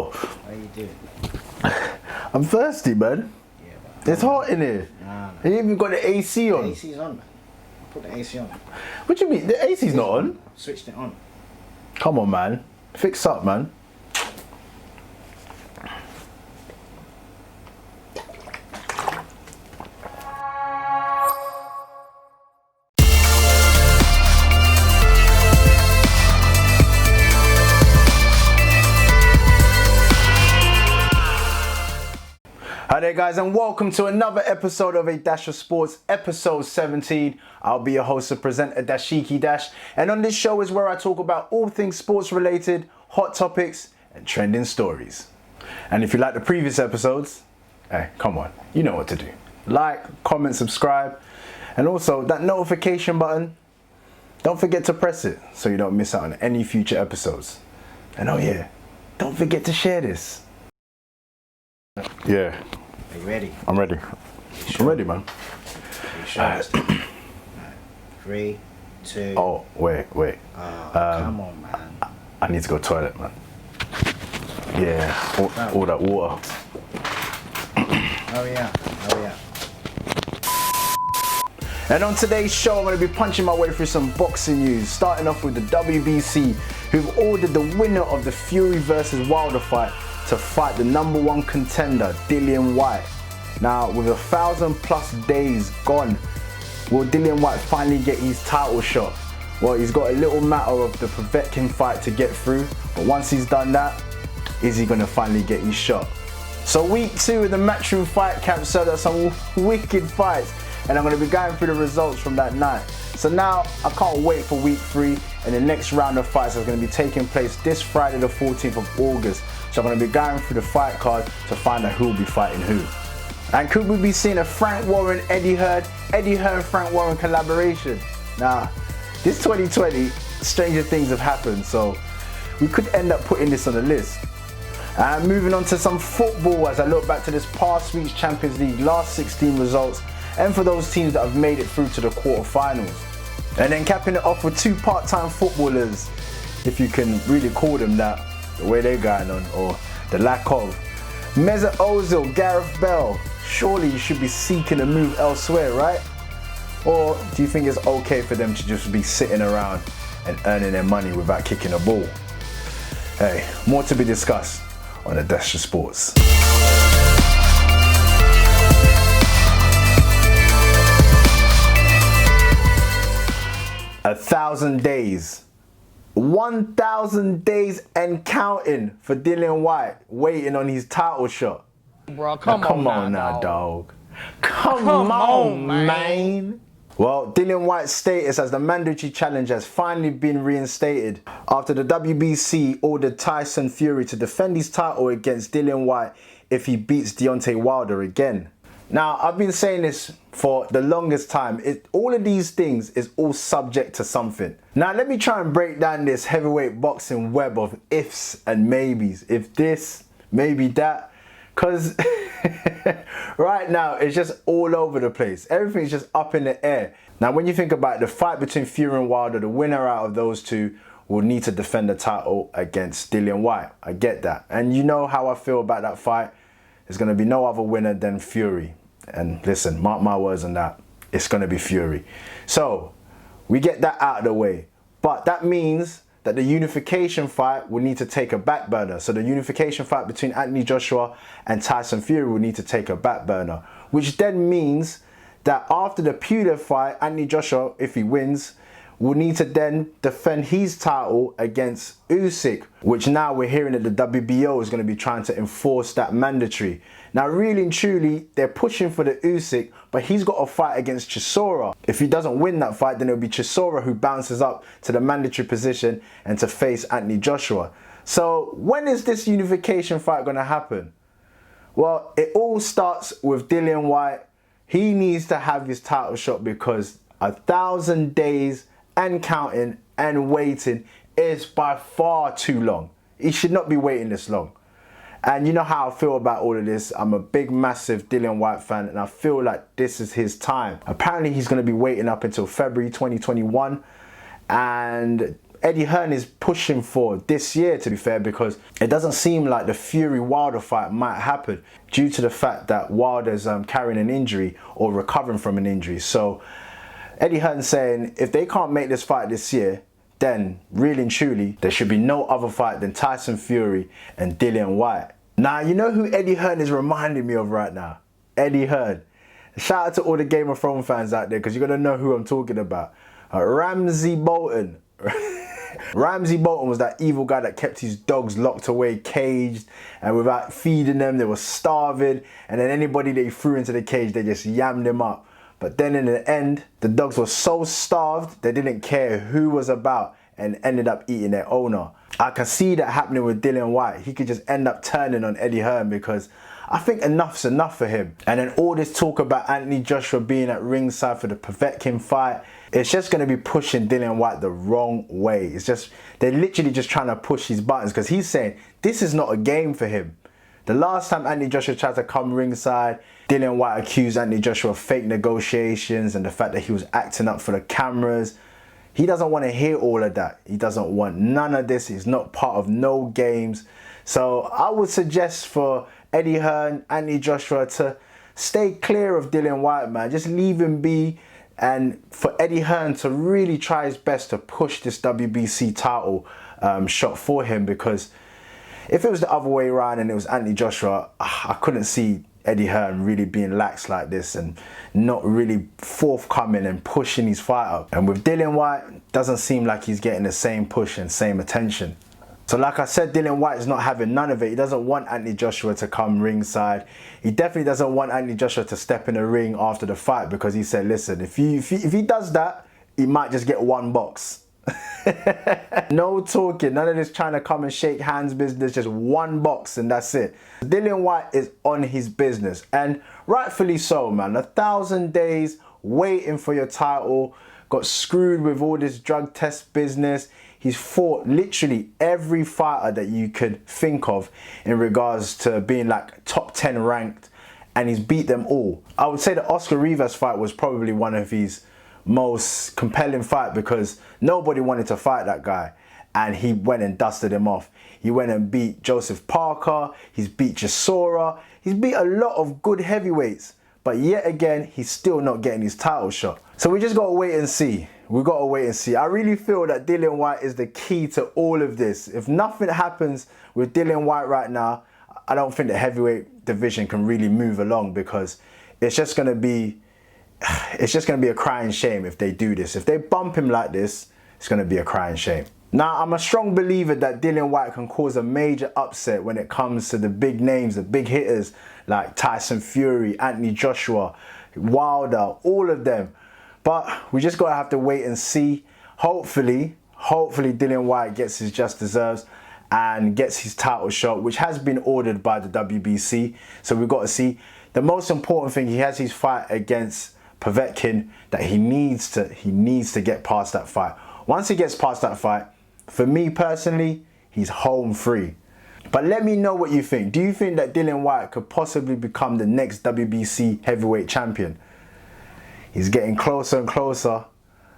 Yo. How you doing? I'm thirsty, man. Yeah, but It's hot in here. Nah. You even got the AC on. The AC's on, man. Put the AC on. What do you mean? The AC's not on? Switched it on. Come on, man. Fix up, man. Hi there guys, and welcome to another episode of A Dash of Sports, episode 17. I'll be your host and presenter, Dashiki Dash, and on this show is where I talk about all things sports related, hot topics and trending stories. And if you like the previous episodes, hey, come on, you know what to do. Like, comment, subscribe, and also that notification button, don't forget to press it so you don't miss out on any future episodes. And oh yeah, don't forget to share this. Yeah. Are you ready? I'm ready. Sure? I'm ready, man. Are you sure? Right. 3, 2. Oh, wait. Come on, man. I need to go toilet, man. Yeah, all that water. Oh yeah. And on today's show, I'm going to be punching my way through some boxing news, starting off with the WBC, who've ordered the winner of the Fury versus Wilder fight to fight the #1 contender, Dillian Whyte. Now, with 1,000+ days gone, will Dillian Whyte finally get his title shot? Well, he's got a little matter of the Povetkin fight to get through, but once he's done that, is he going to finally get his shot? So week 2 of the Matchroom fight camp set up some wicked fights, and I'm going to be going through the results from that night. So now, I can't wait for week 3, and the next round of fights is going to be taking place this Friday the 14th of August. So I'm going to be going through the fight card to find out who will be fighting who. And could we be seeing a Frank Warren, Eddie Hearn, Frank Warren collaboration? Now, this 2020, stranger things have happened, so we could end up putting this on the list. And moving on to some football as I look back to this past week's Champions League last 16 results, and for those teams that have made it through to the quarterfinals. And then capping it off with 2 part-time footballers, if you can really call them that, the way they're going on, or the lack of. Mesut Ozil Gareth Bale, surely you should be seeking a move elsewhere, right? Or do you think it's okay for them to just be sitting around and earning their money without kicking a ball? Hey, more to be discussed on A Dash of Sports. 1,000 days. 1,000 days and counting for Dillian Whyte, waiting on his title shot. Bro, come on now, dog. Come on, man. Well, Dillian Whyte's status as the mandatory challenger has finally been reinstated after the WBC ordered Tyson Fury to defend his title against Dillian Whyte if he beats Deontay Wilder again. Now, I've been saying this for the longest time. All of these things is all subject to something. Now, let me try and break down this heavyweight boxing web of ifs and maybes. If this, maybe that. Because right now, it's just all over the place. Everything's just up in the air. Now, when you think about the fight between Fury and Wilder, the winner out of those two will need to defend the title against Dillian Whyte. I get that. And you know how I feel about that fight. There's going to be no other winner than Fury. And listen, mark my words on that, it's going to be Fury. So, we get that out of the way. But that means that the unification fight will need to take a back burner. So the unification fight between Anthony Joshua and Tyson Fury will need to take a back burner. Which then means that after the Puder fight, Anthony Joshua, if he wins, will need to then defend his title against Usyk, which now we're hearing that the WBO is going to be trying to enforce that mandatory. Now, really and truly, they're pushing for the Usyk, but he's got a fight against Chisora. If he doesn't win that fight, then it'll be Chisora who bounces up to the mandatory position and to face Anthony Joshua. So, when is this unification fight going to happen? Well, it all starts with Dillian Whyte. He needs to have his title shot because 1,000 days and counting and waiting is by far too long. He should not be waiting this long. And you know how I feel about all of this. I'm a big, massive Dillian Whyte fan, and I feel like this is his time. Apparently, he's going to be waiting up until February 2021. And Eddie Hearn is pushing for this year, to be fair, because it doesn't seem like the Fury-Wilder fight might happen due to the fact that Wilder's carrying an injury or recovering from an injury. So Eddie Hearn's saying if they can't make this fight this year, then really and truly, there should be no other fight than Tyson Fury and Dillian Whyte. Now, you know who Eddie Hearn is reminding me of right now? Eddie Hearn. Shout out to all the Game of Thrones fans out there, because you're going to know who I'm talking about. Ramsay Bolton. Ramsay Bolton was that evil guy that kept his dogs locked away, caged, and without feeding them, they were starving. And then anybody that he threw into the cage, they just yammed him up. But then in the end, the dogs were so starved, they didn't care who was about and ended up eating their owner. I can see that happening with Dillian Whyte. He could just end up turning on Eddie Hearn, because I think enough's enough for him. And then all this talk about Anthony Joshua being at ringside for the Povetkin fight, it's just going to be pushing Dillian Whyte the wrong way. It's just, they're literally just trying to push his buttons, because he's saying this is not a game for him. The last time Anthony Joshua tried to come ringside, Dillian Whyte accused Anthony Joshua of fake negotiations and the fact that he was acting up for the cameras. He doesn't want to hear all of that. He doesn't want none of this. He's not part of no games. So I would suggest for Eddie Hearn, Anthony Joshua to stay clear of Dillian Whyte, man. Just leave him be. And for Eddie Hearn to really try his best to push this WBC title shot for him, because if it was the other way around and it was Anthony Joshua, I couldn't see Eddie Hearn really being lax like this and not really forthcoming and pushing his fight up. And with Dillian Whyte, doesn't seem like he's getting the same push and same attention. So like I said, Dillian Whyte is not having none of it. He doesn't want Anthony Joshua to come ringside. He definitely doesn't want Anthony Joshua to step in the ring after the fight, because he said, listen, if he does that, he might just get one box. No talking, none of this trying to come and shake hands business, just one box and that's it. Dillian Whyte is on his business, and rightfully so, man. 1,000 days waiting for your title, got screwed with all this drug test business. He's fought literally every fighter that you could think of in regards to being like top 10 ranked, and he's beat them all. I would say the Oscar Rivas fight was probably one of his most compelling fight, because nobody wanted to fight that guy, and he went and dusted him off. He went and beat Joseph Parker, he's beat Chisora, he's beat a lot of good heavyweights, but yet again, he's still not getting his title shot. So we just gotta wait and see. We gotta wait and see. I really feel that Dillian Whyte is the key to all of this. If nothing happens with Dillian Whyte right now, I don't think the heavyweight division can really move along, because it's just gonna be a crying shame if they do this. If they bump him like this, it's going to be a crying shame. Now, I'm a strong believer that Dillian Whyte can cause a major upset when it comes to the big names, the big hitters like Tyson Fury, Anthony Joshua, Wilder, all of them. But we just got to have to wait and see. Hopefully Dillian Whyte gets his just deserves and gets his title shot, which has been ordered by the WBC. So we've got to see. The most important thing, he has his fight against Povetkin that he needs to get past that fight. Once he gets past that fight, for me personally, he's home free. But let me know what you think. Do you think that Dillian Whyte could possibly become the next WBC heavyweight champion? He's getting closer and closer.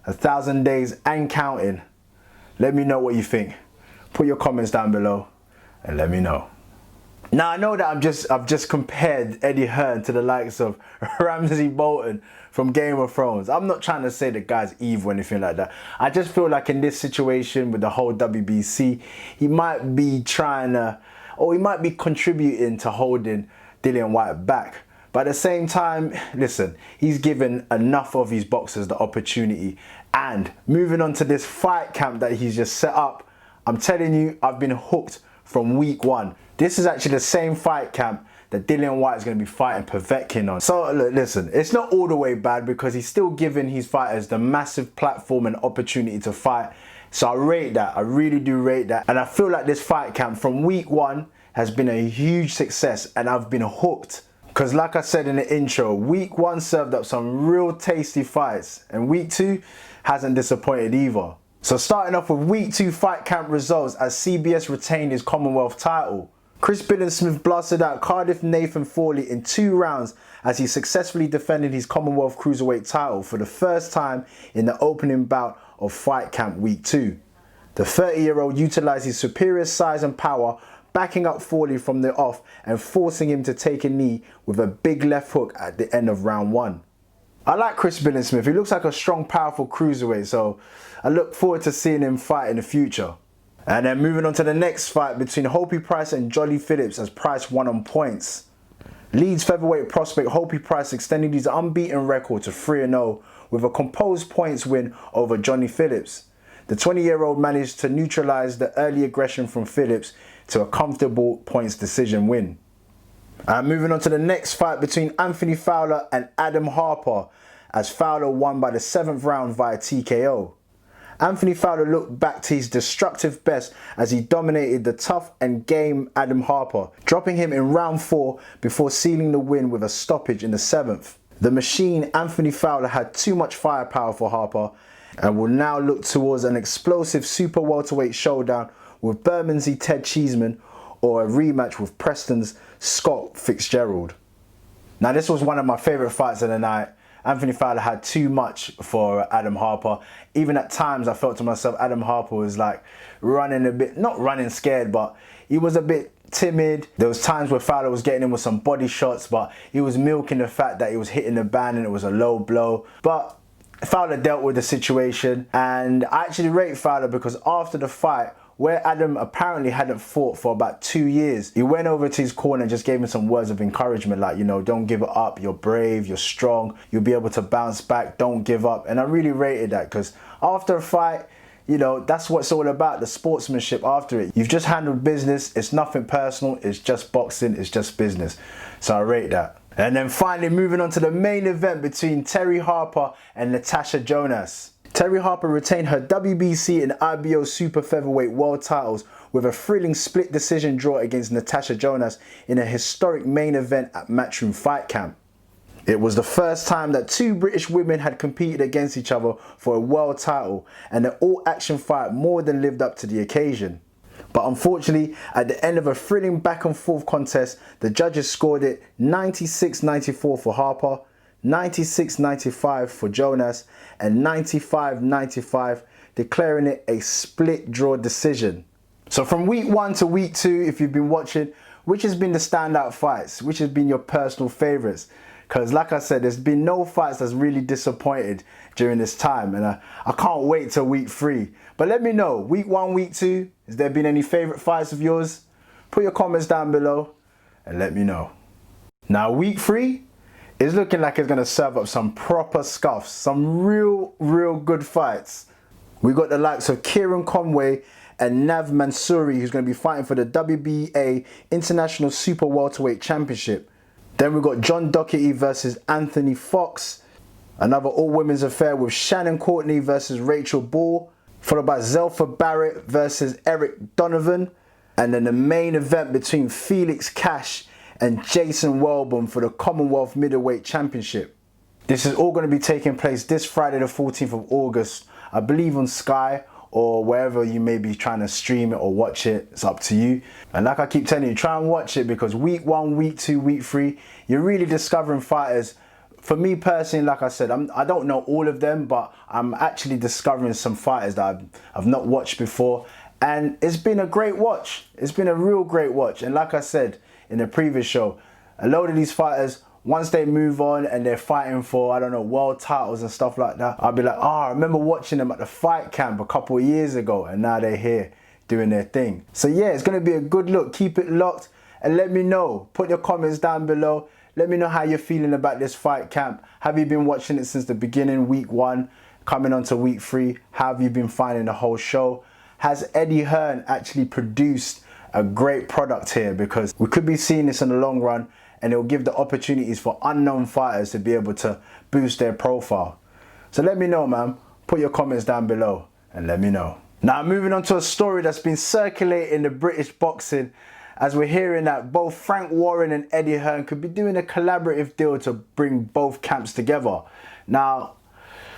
1,000 days and counting. Let me know what you think. Put your comments down below and let me know. Now, I know that I've just compared Eddie Hearn to the likes of Ramsay Bolton from Game of Thrones. I'm not trying to say the guy's evil or anything like that. I just feel like in this situation with the whole WBC, he might be trying to, or he might be contributing to holding Dillian Whyte back. But at the same time, listen, he's given enough of his boxers the opportunity. And moving on to this fight camp that he's just set up, I'm telling you, I've been hooked from week one. This is actually the same fight camp that Dillian Whyte is going to be fighting Povetkin on. So look, listen, it's not all the way bad, because he's still giving his fighters the massive platform and opportunity to fight. So I rate that. I really do rate that. And I feel like this fight camp from week one has been a huge success, and I've been hooked. Because like I said in the intro, week one served up some real tasty fights, and week two hasn't disappointed either. So starting off with week 2 fight camp results as CBS retained his Commonwealth title. Chris Billington blasted out Cardiff Nathan Fawley in 2 rounds as he successfully defended his Commonwealth Cruiserweight title for the first time in the opening bout of fight camp week 2. The 30-year-old utilised his superior size and power, backing up Fawley from the off and forcing him to take a knee with a big left hook at the end of round 1. I like Chris Billingsmith. He looks like a strong, powerful cruiserweight, so I look forward to seeing him fight in the future. And then moving on to the next fight between Hopey Price and Jolly Phillips, as Price won on points. Leeds featherweight prospect Hopey Price extended his unbeaten record to 3-0 with a composed points win over Johnny Phillips. The 20-year-old managed to neutralise the early aggression from Phillips to a comfortable points decision win. And moving on to the next fight between Anthony Fowler and Adam Harper, as Fowler won by the 7th round via TKO. Anthony Fowler looked back to his destructive best as he dominated the tough and game Adam Harper, dropping him in round 4 before sealing the win with a stoppage in the 7th. The machine Anthony Fowler had too much firepower for Harper and will now look towards an explosive super welterweight showdown with Bermondsey Ted Cheeseman or a rematch with Preston's Scott Fitzgerald. Now this was one of my favourite fights of the night. Anthony Fowler had too much for Adam Harper. Even at times I felt to myself Adam Harper was like running a bit, not running scared, but he was a bit timid. There was times where Fowler was getting him with some body shots, but he was milking the fact that he was hitting the band and it was a low blow. But Fowler dealt with the situation, and I actually rate Fowler because after the fight, where Adam apparently hadn't fought for about 2 years, he went over to his corner and just gave him some words of encouragement like, you know, don't give it up, you're brave, you're strong, you'll be able to bounce back, don't give up. And I really rated that because after a fight, you know, that's what it's all about, the sportsmanship after it. You've just handled business, it's nothing personal, it's just boxing, it's just business. So I rate that. And then finally moving on to the main event between Terri Harper and Natasha Jonas. Terri Harper retained her WBC and IBO Super Featherweight World titles with a thrilling split decision draw against Natasha Jonas in a historic main event at Matchroom Fight Camp. It was the first time that 2 British women had competed against each other for a world title, and the all-action fight more than lived up to the occasion. But unfortunately, at the end of a thrilling back and forth contest, the judges scored it 96-94 for Harper, 96-95 for Jonas, and 95-95, declaring it a split draw decision. So from week 1 to week 2, if you've been watching, which has been the standout fights? Which has been your personal favourites? Because like I said, there's been no fights that's really disappointed during this time, and I can't wait till week 3. But let me know, week 1, week 2, has there been any favourite fights of yours? Put your comments down below and let me know. Now week 3, it's looking like it's going to serve up some proper scuffs, some real good fights. We got the likes of Kieran Conway and Nav Mansouri, who's going to be fighting for the WBA International Super Welterweight Championship. Then we got John Doherty versus Anthony Fox. Another all-women's affair with Shannon Courtney versus Rachel Ball. Followed by Zelfa Barrett versus Eric Donovan. And then the main event between Felix Cash and Jason Welborn for the Commonwealth Middleweight Championship. This is all going to be taking place this Friday the 14th of August, I believe on Sky or wherever you may be trying to stream it or watch it. It's up to you. And like I keep telling you, try and watch it because week 1, week 2, week 3, you're really discovering fighters. For me personally, like I said, I don't know all of them, but I'm actually discovering some fighters that I've not watched before. And it's been a great watch. It's been a real great watch. And like I said in the previous show, a load of these fighters, once they move on and they're fighting for, I don't know, world titles and stuff like that, I'll be like, oh, I remember watching them at the fight camp a couple of years ago, and now they're here doing their thing. So yeah, it's going to be a good look. Keep it locked and let me know. Put your comments down below. Let me know how you're feeling about this fight camp. Have you been watching it since the beginning, week 1, coming on to week 3? How have you been finding the whole show? Has Eddie Hearn actually produced a great product here? Because we could be seeing this in the long run, and it will give the opportunities for unknown fighters to be able to boost their profile. So let me know, man. Put your comments down below and let me know. Now moving on to a story that's been circulating in the British boxing, as we're hearing that both Frank Warren and Eddie Hearn could be doing a collaborative deal to bring both camps together. Now,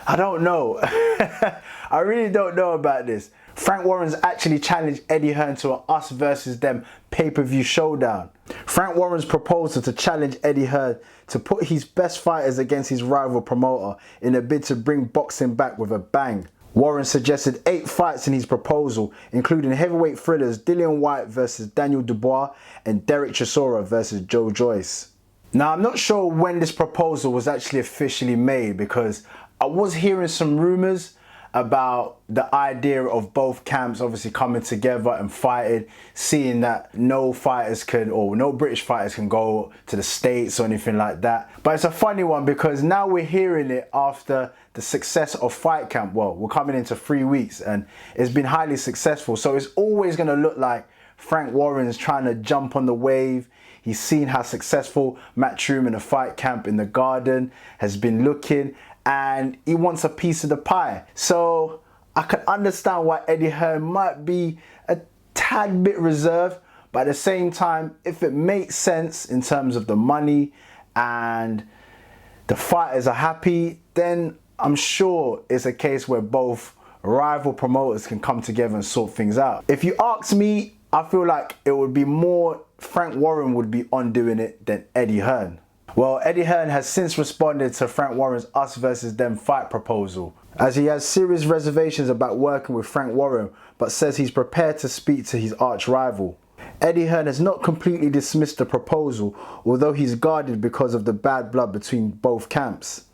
I don't know. I really don't know about this. Frank Warren's actually challenged Eddie Hearn to an us versus them pay-per-view showdown. Frank Warren's proposal to challenge Eddie Hearn to put his best fighters against his rival promoter in a bid to bring boxing back with a bang. Warren suggested 8 fights in his proposal, including heavyweight thrillers Dillian Whyte versus Daniel Dubois and Derek Chisora versus Joe Joyce. Now, I'm not sure when this proposal was actually officially made, because I was hearing some rumours about the idea of both camps obviously coming together and fighting, seeing that no British fighters can go to the States or anything like that. But it's a funny one, because now we're hearing it after the success of Fight Camp. Well, we're coming into 3 weeks and it's been highly successful. So it's always going to look like Frank Warren's trying to jump on the wave. He's seen how successful Matchroom and the Fight Camp in the Garden has been looking, and he wants a piece of the pie. So I can understand why Eddie Hearn might be a tad bit reserved, but at the same time, if it makes sense in terms of the money and the fighters are happy, then I'm sure it's a case where both rival promoters can come together and sort things out. If you ask me, I feel like it would be more Frank Warren would be on doing it than Eddie Hearn. Well, Eddie Hearn has since responded to Frank Warren's us versus them fight proposal, as he has serious reservations about working with Frank Warren, but says he's prepared to speak to his arch rival. Eddie Hearn has not completely dismissed the proposal, although he's guarded because of the bad blood between both camps.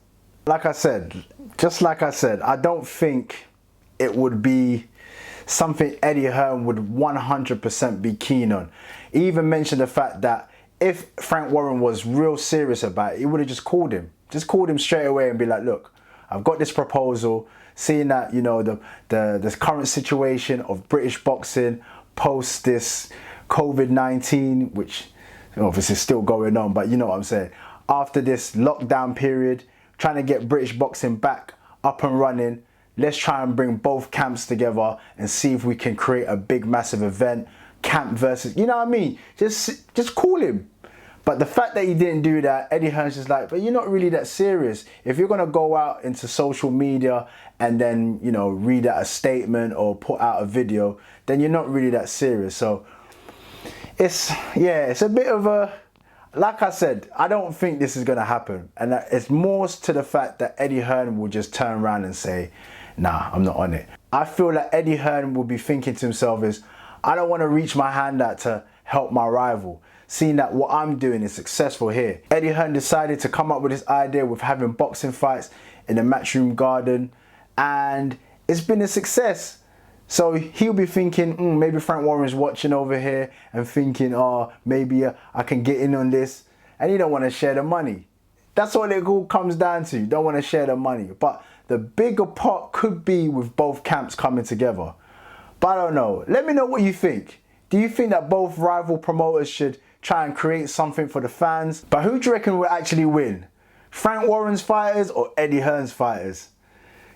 Just like I said, I don't think it would be something Eddie Hearn would 100% be keen on. He even mentioned the fact that if Frank Warren was real serious about it, he would have just called him. Just called him straight away and be like, look, I've got this proposal, seeing that, you know, the current situation of British boxing post this COVID-19, which obviously is still going on, but you know what I'm saying. After this lockdown period, trying to get British boxing back up and running, let's try and bring both camps together and see if we can create a big, massive event. Camp versus, you know what I mean? Just call him. But the fact that he didn't do that, Eddie Hearn's just like, but you're not really that serious. If you're going to go out into social media and then, you know, read out a statement or put out a video, then you're not really that serious. So it's a bit of a, like I said, I don't think this is going to happen. And it's more to the fact that Eddie Hearn will just turn around and say, nah, I'm not on it. I feel like Eddie Hearn will be thinking to himself is, I don't want to reach my hand out to help my rival, seeing that what I'm doing is successful here. Eddie Hearn decided to come up with this idea with having boxing fights in the Matchroom Garden, and it's been a success. So he'll be thinking, maybe Frank Warren's watching over here and thinking, oh, maybe I can get in on this. And you don't want to share the money. That's what it all comes down to. You don't want to share the money. But the bigger pot could be with both camps coming together. But I don't know. Let me know what you think. Do you think that both rival promoters should try and create something for the fans? But who do you reckon will actually win? Frank Warren's fighters or Eddie Hearn's fighters?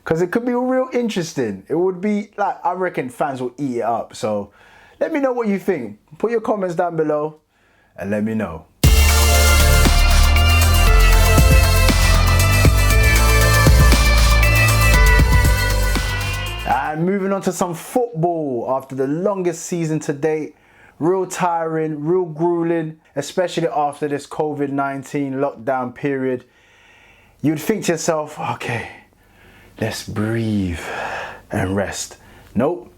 Because it could be real interesting. It would be like, I reckon fans will eat it up. So let me know what you think. Put your comments down below and let me know. And moving on to some football after the longest season to date. Real tiring, real grueling, especially after this COVID-19 lockdown period. You'd think to yourself, okay, let's breathe and rest. Nope,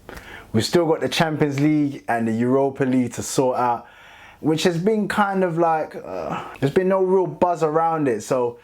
we've still got the Champions League and the Europa League to sort out, which has been kind of like, there's been no real buzz around it. So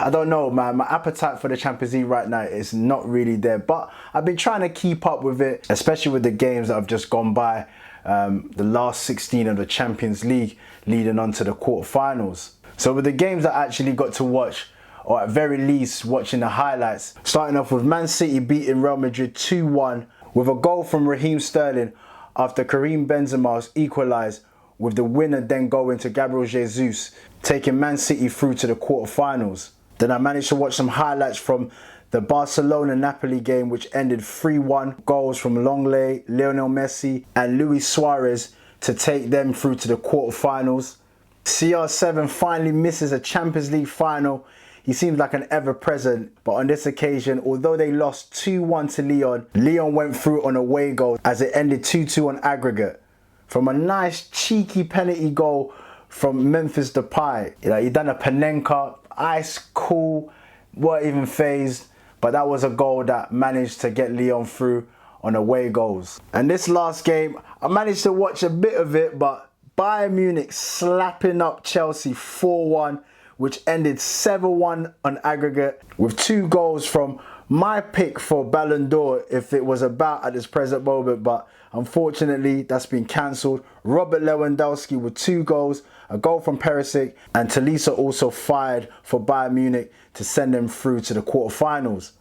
I don't know, man. My appetite for the Champions League right now is not really there. But I've been trying to keep up with it, especially with the games that have just gone by. The last 16 of the Champions League leading on to the quarterfinals. So with the games that I actually got to watch, or at very least watching the highlights, starting off with Man City beating Real Madrid 2-1 with a goal from Raheem Sterling after Karim Benzema equalised, with the winner then going to Gabriel Jesus, taking Man City through to the quarterfinals. Then I managed to watch some highlights from the Barcelona-Napoli game, which ended 3-1, goals from Longley, Lionel Messi and Luis Suarez to take them through to the quarterfinals. CR7 finally misses a Champions League final. He seems like an ever-present, but on this occasion, although they lost 2-1 to Lyon, Lyon went through on away goal as it ended 2-2 on aggregate. From a nice cheeky penalty goal from Memphis Depay. He done a Panenka, ice cool, weren't even phased. but that was a goal that managed to get Lyon through on away goals. And this last game, I managed to watch a bit of it, but Bayern Munich slapping up Chelsea 4-1, which ended 7-1 on aggregate, with 2 goals from my pick for Ballon d'Or if it was about at this present moment, but unfortunately that's been cancelled. Robert Lewandowski with 2 goals, a goal from Perisic, and Tolisso also fired for Bayern Munich to send them through to the quarterfinals.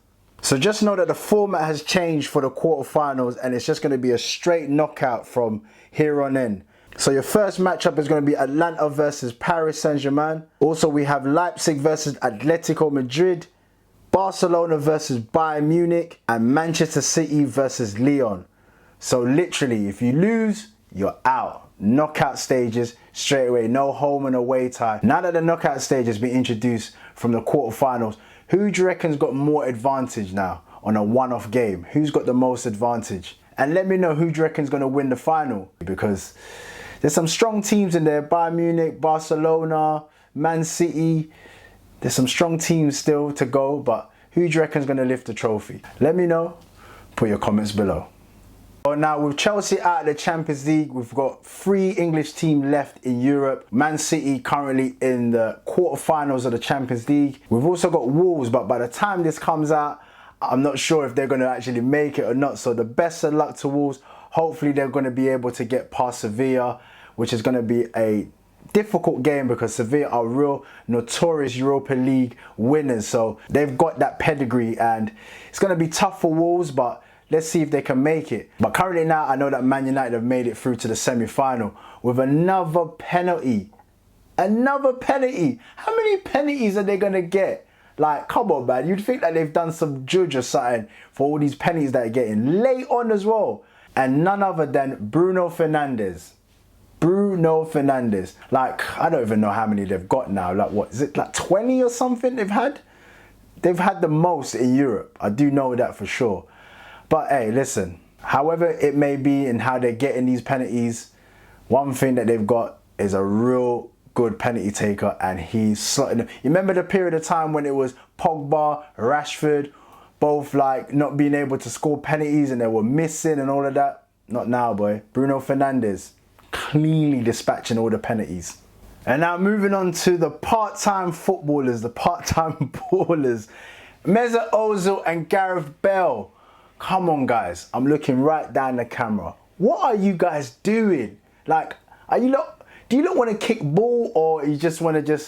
So just know that the format has changed for the quarterfinals, and it's just going to be a straight knockout from here on in. So your first matchup is going to be Atlanta versus Paris Saint-Germain. Also we have Leipzig versus Atletico Madrid, Barcelona versus Bayern Munich, and Manchester City versus Lyon. So literally, if you lose, you're out. Knockout stages straight away, no home and away tie. Now that the knockout stage has been introduced from the quarterfinals, who do you reckon's got more advantage now on a one-off game? Who's got the most advantage? And let me know who do you reckon's going to win the final, because there's some strong teams in there. Bayern Munich, Barcelona, Man City. There's some strong teams still to go, but who do you reckon's going to lift the trophy? Let me know. Put your comments below. Well, now with Chelsea out of the Champions League, we've got 3 English teams left in Europe. Man City currently in the quarterfinals of the Champions League. We've also got Wolves, but by the time this comes out, I'm not sure if they're going to actually make it or not. So the best of luck to Wolves. Hopefully they're going to be able to get past Sevilla, which is going to be a difficult game because Sevilla are real notorious Europa League winners. So they've got that pedigree, and it's going to be tough for Wolves, but let's see if they can make it. But currently now, I know that Man United have made it through to the semi-final with another penalty. Another penalty. How many penalties are they going to get? Like, come on, man. You'd think that they've done some judge or something for all these penalties that they're getting. Late on as well. And none other than Bruno Fernandes. Bruno Fernandes. Like, I don't even know how many they've got now. Like, what, is it like 20 or something they've had? They've had the most in Europe. I do know that for sure. But hey, listen, however it may be and how they're getting these penalties, one thing that they've got is a real good penalty taker, and he's slotting them. You remember the period of time when it was Pogba, Rashford, both like not being able to score penalties and they were missing and all of that? Not now, boy. Bruno Fernandes cleanly dispatching all the penalties. And now moving on to the part-time footballers, the part-time ballers. Mesut Ozil and Gareth Bale. Come on, guys. I'm looking right down the camera. What are you guys doing? Like, are you lot, do you not want to kick ball, or you just want to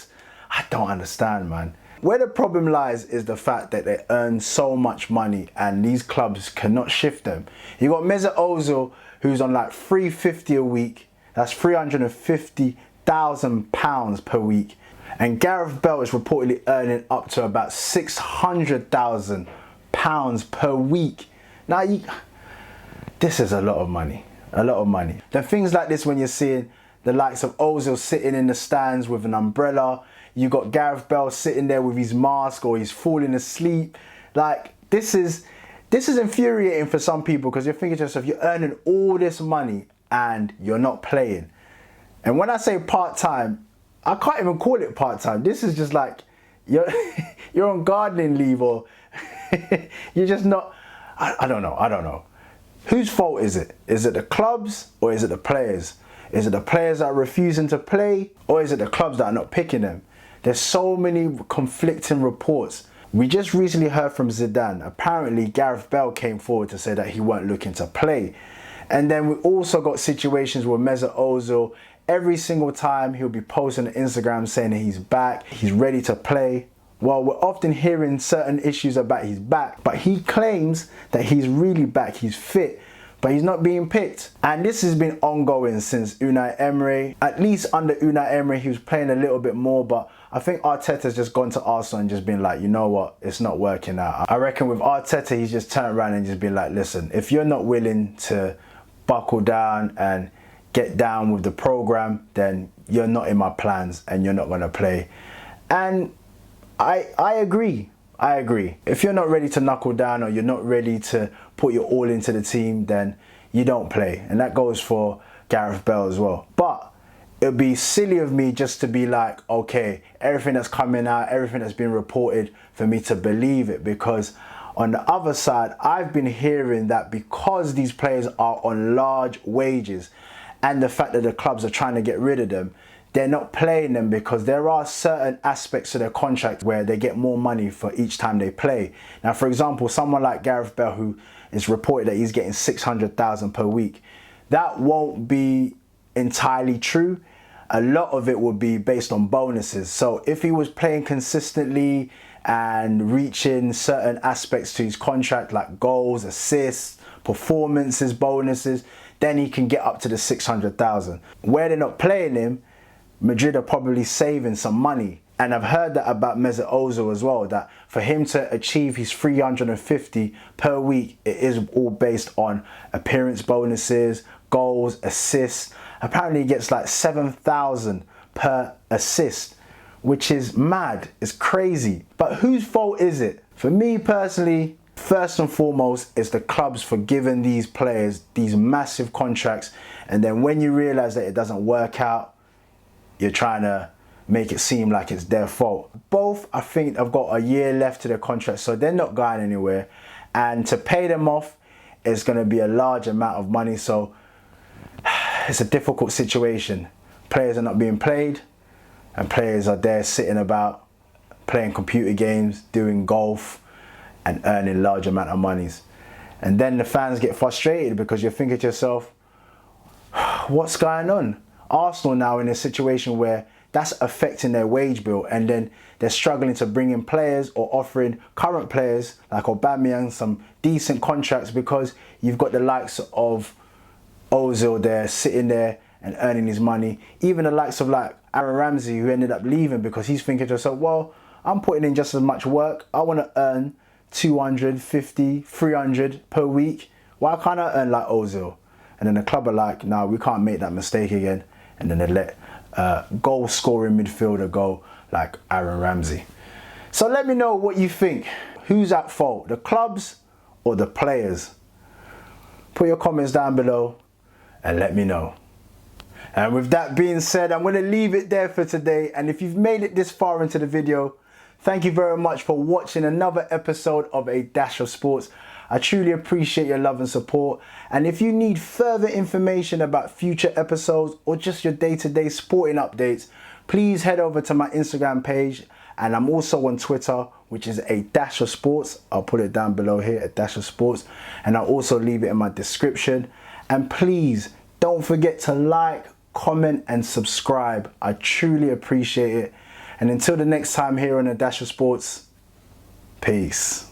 I don't understand, man. Where the problem lies is the fact that they earn so much money and these clubs cannot shift them. You got Mesut Ozil, who's on like $350 a week. That's £350,000 per week. And Gareth Bale is reportedly earning up to about £600,000 per week. Now, this is a lot of money, a lot of money. Then things like this, when you're seeing the likes of Ozil sitting in the stands with an umbrella, you got Gareth Bale sitting there with his mask, or he's falling asleep. Like, this is infuriating for some people, because you're thinking to yourself, you're earning all this money and you're not playing. And when I say part-time, I can't even call it part-time. This is just like, you're on gardening leave, or you're just not... I don't know. Whose fault is it? Is it the clubs, or is it the players? Is it the players that are refusing to play, or is it the clubs that are not picking them? There's so many conflicting reports. We just recently heard from Zidane. Apparently Gareth Bale came forward to say that he weren't looking to play. And then we also got situations where Mesut Ozil, every single time he'll be posting on Instagram saying that he's back, he's ready to play. Well, we're often hearing certain issues about his back, but he claims that he's really back, he's fit, but he's not being picked. And this has been ongoing since Unai Emery. At least under Unai Emery, he was playing a little bit more, but I think Arteta's just gone to Arsenal and just been like, you know what, it's not working out. I reckon with Arteta, he's just turned around and just been like, listen, if you're not willing to buckle down and get down with the program, then you're not in my plans and you're not going to play. And I agree. If you're not ready to knuckle down, or you're not ready to put your all into the team, then you don't play. And that goes for Gareth Bale as well. But it would be silly of me just to be like, okay, everything that's coming out, everything that's been reported, for me to believe it, because On the other side, I've been hearing that because these players are on large wages and the fact that the clubs are trying to get rid of them, they're not playing them because there are certain aspects to their contract where they get more money for each time they play. Now, for example, someone like Gareth Bale, who is reported that he's getting 600,000 per week, that won't be entirely true. A lot of it would be based on bonuses. So if he was playing consistently and reaching certain aspects to his contract like goals, assists, performances, bonuses, then he can get up to the 600,000. Where they're not playing him, Madrid are probably saving some money. And I've heard that about Mesut Ozil as well, that for him to achieve his 350 per week, it is all based on appearance bonuses, goals, assists. Apparently he gets like 7,000 per assist, which is mad, it's crazy. But whose fault is it? For me personally, first and foremost, it's the clubs for giving these players these massive contracts, and then when you realise that it doesn't work out, you're trying to make it seem like it's their fault. Both, I think, have got a year left to their contract, so they're not going anywhere. And to pay them off is going to be a large amount of money, so it's a difficult situation. Players are not being played, and players are there sitting about, playing computer games, doing golf, and earning large amount of monies. And then the fans get frustrated because you're thinking to yourself, what's going on? Arsenal now in a situation where that's affecting their wage bill, and then they're struggling to bring in players or offering current players like Aubameyang some decent contracts because you've got the likes of Ozil there sitting there and earning his money. Even the likes of like Aaron Ramsey, who ended up leaving because he's thinking to himself, well, I'm putting in just as much work. I want to earn 250, 300 per week. Why can't I earn like Ozil? And then the club are like, no, we can't make that mistake again. And then they let goal scoring midfielder go like Aaron Ramsey. So let me know what you think. Who's at fault, the clubs or the players? Put your comments down below and let me know. And with that being said, I'm going to leave it there for today. And if you've made it this far into the video, thank you very much for watching another episode of A Dash of Sports. I truly appreciate your love and support. And if you need further information about future episodes or just your day-to-day sporting updates, please head over to my Instagram page. And I'm also on Twitter, which is A Dash of Sports. I'll put it down below here, A Dash of Sports. And I'll also leave it in my description. And please don't forget to like, comment and subscribe. I truly appreciate it. And until the next time here on A Dash of Sports, peace.